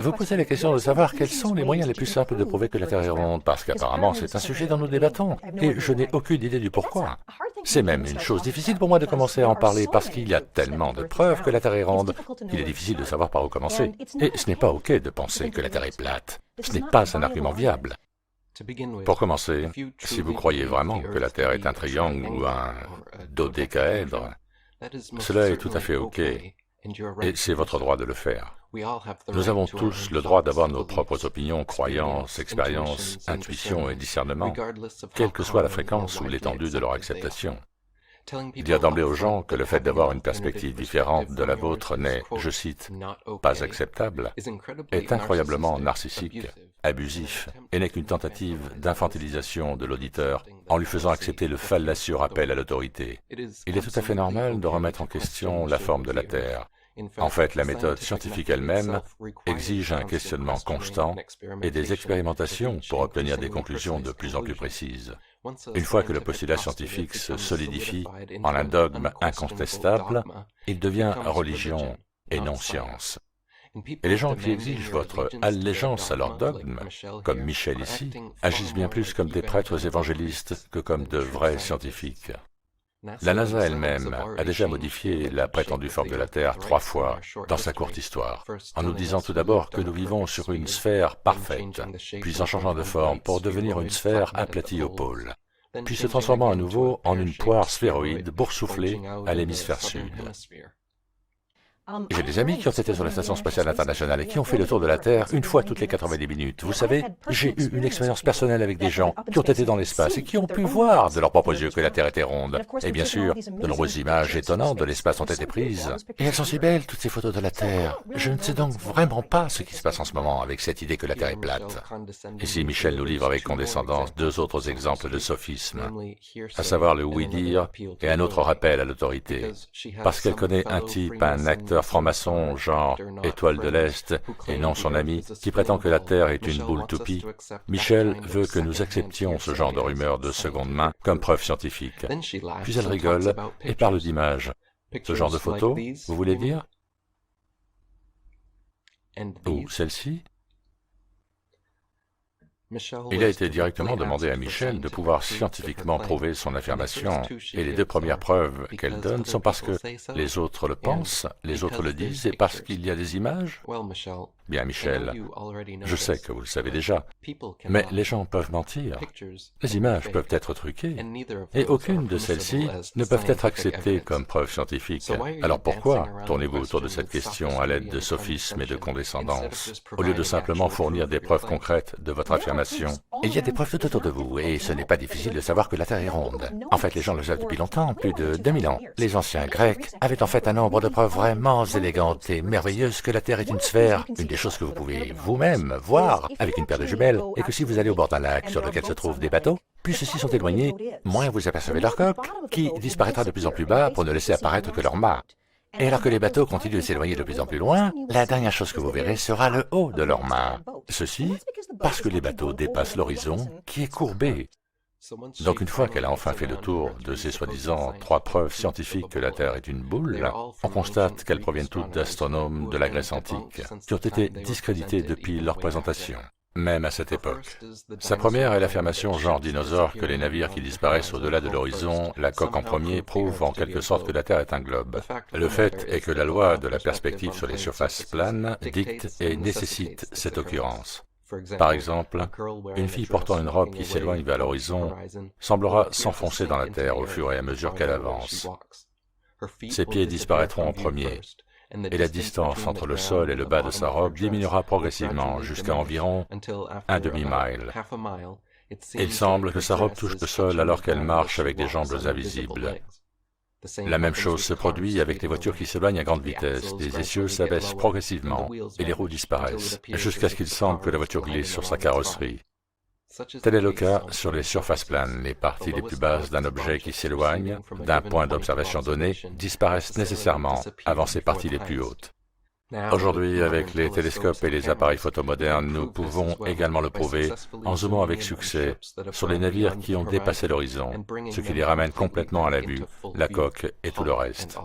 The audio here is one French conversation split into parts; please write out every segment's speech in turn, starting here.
vous posez la question de savoir quels sont les moyens les plus simples de prouver que la Terre est ronde, parce qu'apparemment c'est un sujet dont nous débattons, et je n'ai aucune idée du pourquoi. C'est même une chose difficile pour moi de commencer à en parler, parce qu'il y a tellement de preuves que la Terre est ronde qu'il est difficile de savoir par où commencer. Et ce n'est pas OK de penser que la Terre est plate. Ce n'est pas un argument viable. Pour commencer, si vous croyez vraiment que la Terre est un triangle ou un dodécaèdre, cela est tout à fait OK, et c'est votre droit de le faire. Nous avons tous le droit d'avoir nos propres opinions, croyances, expériences, intuitions et discernements, quelle que soit la fréquence ou l'étendue de leur acceptation. Dire d'emblée aux gens que le fait d'avoir une perspective différente de la vôtre n'est, je cite, « pas acceptable » est incroyablement narcissique, abusif, et n'est qu'une tentative d'infantilisation de l'auditeur en lui faisant accepter le fallacieux rappel à l'autorité. Il est tout à fait normal de remettre en question la forme de la Terre. En fait, la méthode scientifique elle-même exige un questionnement constant et des expérimentations pour obtenir des conclusions de plus en plus précises. Une fois que le postulat scientifique se solidifie en un dogme incontestable, il devient religion et non science. Et les gens qui exigent votre allégeance à leur dogme, comme Michel ici, agissent bien plus comme des prêtres évangélistes que comme de vrais scientifiques. La NASA elle-même a déjà modifié la prétendue forme de la Terre 3 fois dans sa courte histoire, en nous disant tout d'abord que nous vivons sur une sphère parfaite, puis en changeant de forme pour devenir une sphère aplatie au pôle, puis se transformant à nouveau en une poire sphéroïde boursouflée à l'hémisphère sud. J'ai des amis qui ont été sur la Station spatiale internationale et qui ont fait le tour de la Terre une fois toutes les 90 minutes. Vous savez, j'ai eu une expérience personnelle avec des gens qui ont été dans l'espace et qui ont pu voir de leurs propres yeux que la Terre était ronde. Et bien sûr, de nombreuses images étonnantes de l'espace ont été prises. Et elles sont si belles, toutes ces photos de la Terre. Je ne sais donc vraiment pas ce qui se passe en ce moment avec cette idée que la Terre est plate. Ici, Michel nous livre avec condescendance 2 autres exemples de sophisme, à savoir le oui-dire et un autre rappel à l'autorité. Parce qu'elle connaît un type, un acteur franc-maçon, genre Étoile de l'Est, et non son ami, qui prétend que la Terre est une boule toupie, Michel veut que nous acceptions ce genre de rumeurs de seconde main comme preuve scientifique. Puis elle rigole et parle d'images. Ce genre de photos, vous voulez dire? Ou celle-ci? Il a été directement demandé à Michel de pouvoir scientifiquement prouver son affirmation, et les 2 premières preuves qu'elle donne sont parce que les autres le pensent, les autres le disent, et parce qu'il y a des images. Bien, Michel, je sais que vous le savez déjà, mais les gens peuvent mentir. Les images peuvent être truquées, et aucune de celles-ci ne peuvent être acceptées comme preuve scientifique. Alors pourquoi tournez-vous autour de cette question à l'aide de sophismes et de condescendance, au lieu de simplement fournir des preuves concrètes de votre affirmation? Il y a des preuves tout autour de vous, et ce n'est pas difficile de savoir que la Terre est ronde. En fait, les gens le savent depuis longtemps, plus de 2000 ans. Les anciens Grecs avaient en fait un nombre de preuves vraiment élégantes et merveilleuses que la Terre est une sphère, une des choses que vous pouvez vous-même voir avec une paire de jumelles, et que si vous allez au bord d'un lac sur lequel se trouvent des bateaux, plus ceux-ci sont éloignés, moins vous apercevez leur coque, qui disparaîtra de plus en plus bas pour ne laisser apparaître que leur mât. Et alors que les bateaux continuent de s'éloigner de plus en plus loin, la dernière chose que vous verrez sera le haut de leur mât. Ceci parce que les bateaux dépassent l'horizon qui est courbé. Donc une fois qu'elle a enfin fait le tour de ces soi-disant 3 preuves scientifiques que la Terre est une boule, on constate qu'elles proviennent toutes d'astronomes de la Grèce antique, qui ont été discrédités depuis leur présentation, même à cette époque. Sa première est l'affirmation genre dinosaure que les navires qui disparaissent au-delà de l'horizon, la coque en premier, prouvent en quelque sorte que la Terre est un globe. Le fait est que la loi de la perspective sur les surfaces planes dicte et nécessite cette occurrence. Par exemple, une fille portant une robe qui s'éloigne vers l'horizon semblera s'enfoncer dans la terre au fur et à mesure qu'elle avance. Ses pieds disparaîtront en premier, et la distance entre le sol et le bas de sa robe diminuera progressivement jusqu'à environ un demi-mile. Il semble que sa robe touche le sol alors qu'elle marche avec des jambes invisibles. La même chose se produit avec les voitures qui s'éloignent à grande vitesse. Les essieux s'abaissent progressivement et les roues disparaissent, jusqu'à ce qu'il semble que la voiture glisse sur sa carrosserie. Tel est le cas sur les surfaces planes. Les parties les plus basses d'un objet qui s'éloigne d'un point d'observation donné disparaissent nécessairement avant ses parties les plus hautes. Aujourd'hui, avec les télescopes et les appareils photo modernes, nous pouvons également le prouver en zoomant avec succès sur les navires qui ont dépassé l'horizon, ce qui les ramène complètement à la vue, la coque et tout le reste.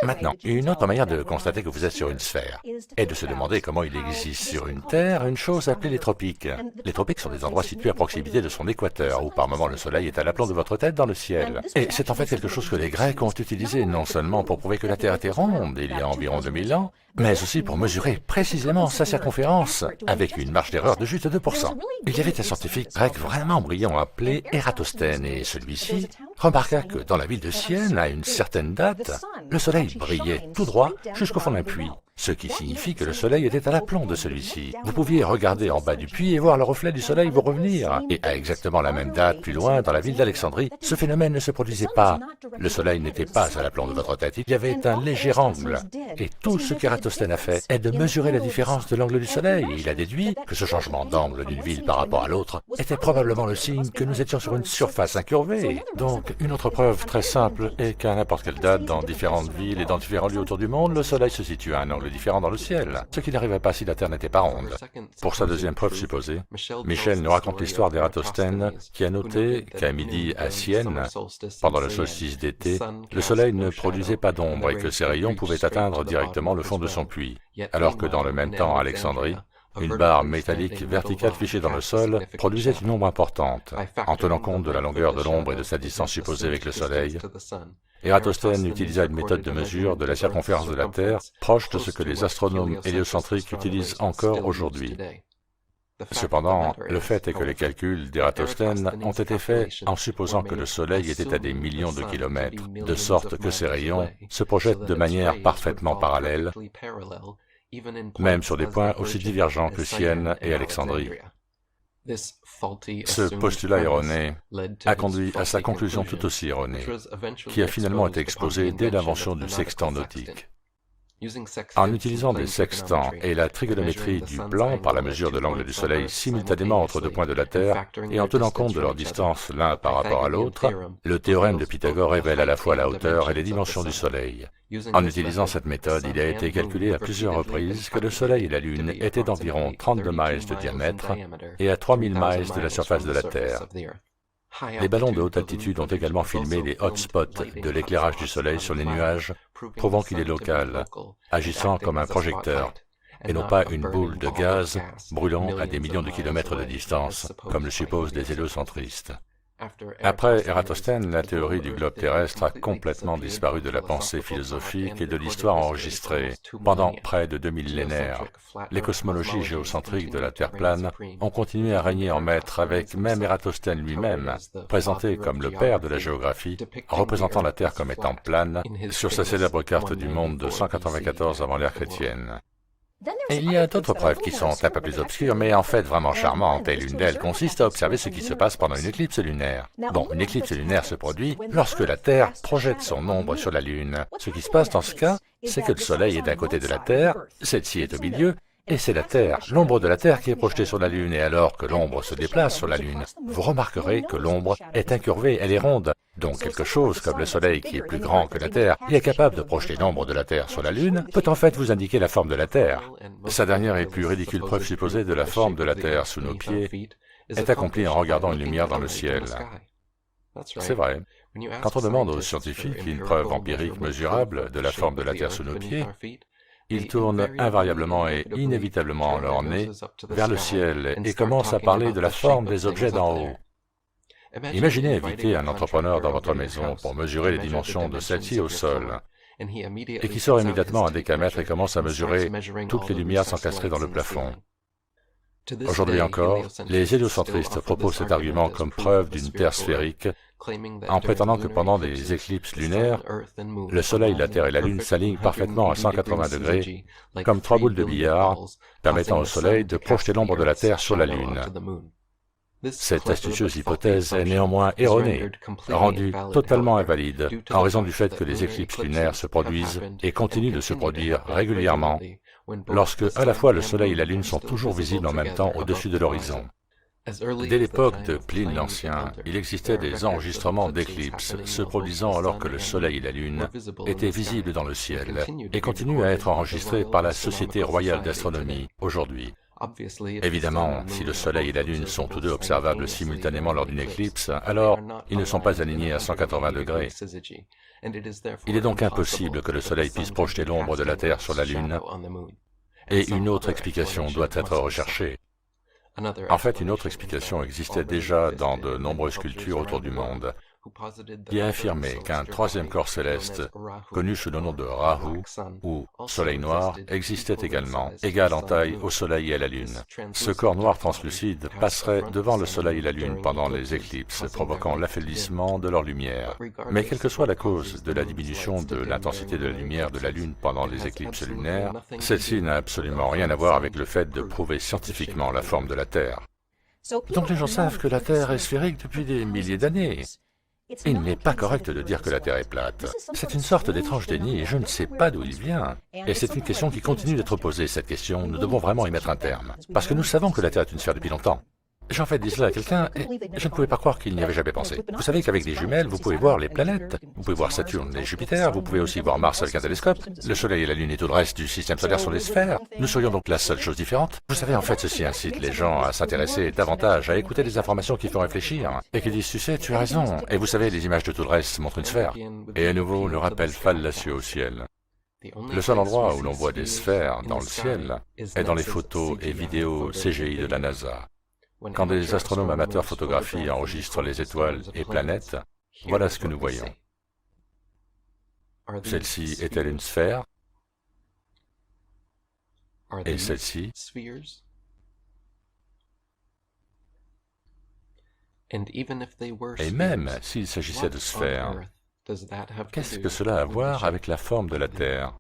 Maintenant, une autre manière de constater que vous êtes sur une sphère est de se demander comment il existe sur une Terre une chose appelée les tropiques. Les tropiques sont des endroits situés à proximité de son équateur, où par moment le soleil est à l'aplomb de votre tête dans le ciel. Et c'est en fait quelque chose que les Grecs ont utilisé non seulement pour prouver que la Terre était ronde il y a environ 2000 ans, mais aussi pour mesurer précisément sa circonférence, avec une marge d'erreur de juste 2%. Il y avait un scientifique grec vraiment brillant appelé Ératosthène, et celui-ci remarqua que dans la ville de Sienne, à une certaine date, le soleil brillait tout droit jusqu'au fond d'un puits, ce qui signifie que le soleil était à l'aplomb de celui-ci. Vous pouviez regarder en bas du puits et voir le reflet du soleil vous revenir. Et à exactement la même date, plus loin, dans la ville d'Alexandrie, ce phénomène ne se produisait pas. Le soleil n'était pas à l'aplomb de votre tête, il y avait un léger angle. Et tout ce qu'Ératosthène a fait est de mesurer la différence de l'angle du soleil. Et il a déduit que ce changement d'angle d'une ville par rapport à l'autre était probablement le signe que nous étions sur une surface incurvée. Donc, une autre preuve très simple est qu'à n'importe quelle date, dans différentes villes et dans différents lieux autour du monde, le soleil se situe à un angle différent dans le ciel, ce qui n'arrivait pas si la Terre n'était pas ronde. Pour sa deuxième preuve supposée, Michel nous raconte l'histoire d'Ératosthène qui a noté qu'à midi à Sienne, pendant le solstice d'été, le soleil ne produisait pas d'ombre et que ses rayons pouvaient atteindre directement le fond de son puits, alors que dans le même temps à Alexandrie, une barre métallique verticale fichée dans le sol produisait une ombre importante, en tenant compte de la longueur de l'ombre et de sa distance supposée avec le soleil. Ératosthène utilisa une méthode de mesure de la circonférence de la Terre proche de ce que les astronomes héliocentriques utilisent encore aujourd'hui. Cependant, le fait est que les calculs d'Ératosthène ont été faits en supposant que le Soleil était à des millions de kilomètres, de sorte que ses rayons se projettent de manière parfaitement parallèle, même sur des points aussi divergents que Sienne et Alexandrie. Ce postulat erroné a conduit à sa conclusion tout aussi erronée, qui a finalement été exposée dès l'invention du sextant nautique. En utilisant des sextants et la trigonométrie du plan par la mesure de l'angle du Soleil simultanément entre deux points de la Terre et en tenant compte de leur distance l'un par rapport à l'autre, le théorème de Pythagore révèle à la fois la hauteur et les dimensions du Soleil. En utilisant cette méthode, il a été calculé à plusieurs reprises que le Soleil et la Lune étaient d'environ 32 miles de diamètre et à 3000 miles de la surface de la Terre. Les ballons de haute altitude ont également filmé les hotspots de l'éclairage du soleil sur les nuages, prouvant qu'il est local, agissant comme un projecteur, et non pas une boule de gaz brûlant à des millions de kilomètres de distance, comme le supposent les héliocentristes. Après Ératosthène, la théorie du globe terrestre a complètement disparu de la pensée philosophique et de l'histoire enregistrée pendant près de 2 millénaires. Les cosmologies géocentriques de la Terre plane ont continué à régner en maître avec même Ératosthène lui-même, présenté comme le père de la géographie, représentant la Terre comme étant plane sur sa célèbre carte du monde de 194 avant l'ère chrétienne. Et il y a d'autres preuves qui sont un peu plus obscures, mais en fait vraiment charmantes, et l'une d'elles consiste à observer ce qui se passe pendant une éclipse lunaire. Bon, une éclipse lunaire se produit lorsque la Terre projette son ombre sur la Lune. Ce qui se passe dans ce cas, c'est que le Soleil est d'un côté de la Terre, celle-ci est au milieu, et c'est la Terre, l'ombre de la Terre qui est projetée sur la Lune, et alors que l'ombre se déplace sur la Lune, vous remarquerez que l'ombre est incurvée, elle est ronde. Donc quelque chose comme le Soleil qui est plus grand que la Terre et est capable de projeter l'ombre de la Terre sur la Lune peut en fait vous indiquer la forme de la Terre. Sa dernière et plus ridicule preuve supposée de la forme de la Terre sous nos pieds est accomplie en regardant une lumière dans le ciel. C'est vrai. Quand on demande aux scientifiques une preuve empirique mesurable de la forme de la Terre sous nos pieds, ils tournent invariablement et inévitablement leur nez vers le ciel et commencent à parler de la forme des objets d'en haut. Imaginez inviter un entrepreneur dans votre maison pour mesurer les dimensions de celle-ci au sol, et qui sort immédiatement un décamètre et commence à mesurer toutes les lumières s'encastrer dans le plafond. Aujourd'hui encore, les héliocentristes proposent cet argument comme preuve d'une Terre sphérique, en prétendant que pendant des éclipses lunaires, le Soleil, la Terre et la Lune s'alignent parfaitement à 180 degrés, comme trois boules de billard, permettant au Soleil de projeter l'ombre de la Terre sur la Lune. Cette astucieuse hypothèse est néanmoins erronée, rendue totalement invalide en raison du fait que les éclipses lunaires se produisent et continuent de se produire régulièrement, lorsque à la fois le Soleil et la Lune sont toujours visibles en même temps au-dessus de l'horizon. Dès l'époque de Pline l'Ancien, il existait des enregistrements d'éclipses se produisant alors que le Soleil et la Lune étaient visibles dans le ciel et continuent à être enregistrés par la Société royale d'astronomie aujourd'hui. Évidemment, si le Soleil et la Lune sont tous deux observables simultanément lors d'une éclipse, alors ils ne sont pas alignés à 180 degrés. Il est donc impossible que le Soleil puisse projeter l'ombre de la Terre sur la Lune, et une autre explication doit être recherchée. En fait, une autre explication existait déjà dans de nombreuses cultures autour du monde, qui a affirmé qu'un troisième corps céleste, connu sous le nom de Rahu, ou Soleil noir, existait également, égal en taille au Soleil et à la Lune. Ce corps noir translucide passerait devant le Soleil et la Lune pendant les éclipses, provoquant l'affaiblissement de leur lumière. Mais quelle que soit la cause de la diminution de l'intensité de la lumière de la Lune pendant les éclipses lunaires, celle-ci n'a absolument rien à voir avec le fait de prouver scientifiquement la forme de la Terre. Donc les gens savent que la Terre est sphérique depuis des milliers d'années. Il n'est pas correct de dire que la Terre est plate. C'est une sorte d'étrange déni et je ne sais pas d'où il vient. Et c'est une question qui continue d'être posée, cette question. Nous devons vraiment y mettre un terme. Parce que nous savons que la Terre est une sphère depuis longtemps. J'ai en fait dit cela à quelqu'un et je ne pouvais pas croire qu'il n'y avait jamais pensé. Vous savez qu'avec des jumelles, vous pouvez voir les planètes, vous pouvez voir Saturne et Jupiter, vous pouvez aussi voir Mars avec un télescope. Le Soleil et la Lune et tout le reste du système solaire sont des sphères. Nous serions donc la seule chose différente. Vous savez, en fait, ceci incite les gens à s'intéresser davantage, à écouter des informations qui font réfléchir et qui disent, tu sais, tu as raison. Et vous savez, les images de tout le reste montrent une sphère. Et à nouveau, le rappel fallacieux au ciel. Le seul endroit où l'on voit des sphères dans le ciel est dans les photos et vidéos CGI de la NASA. Quand des astronomes amateurs photographient et enregistrent les étoiles et planètes, voilà ce que nous voyons. Celle-ci est-elle une sphère? Et celle-ci? Et même s'il s'agissait de sphères, qu'est-ce que cela a à voir avec la forme de la Terre?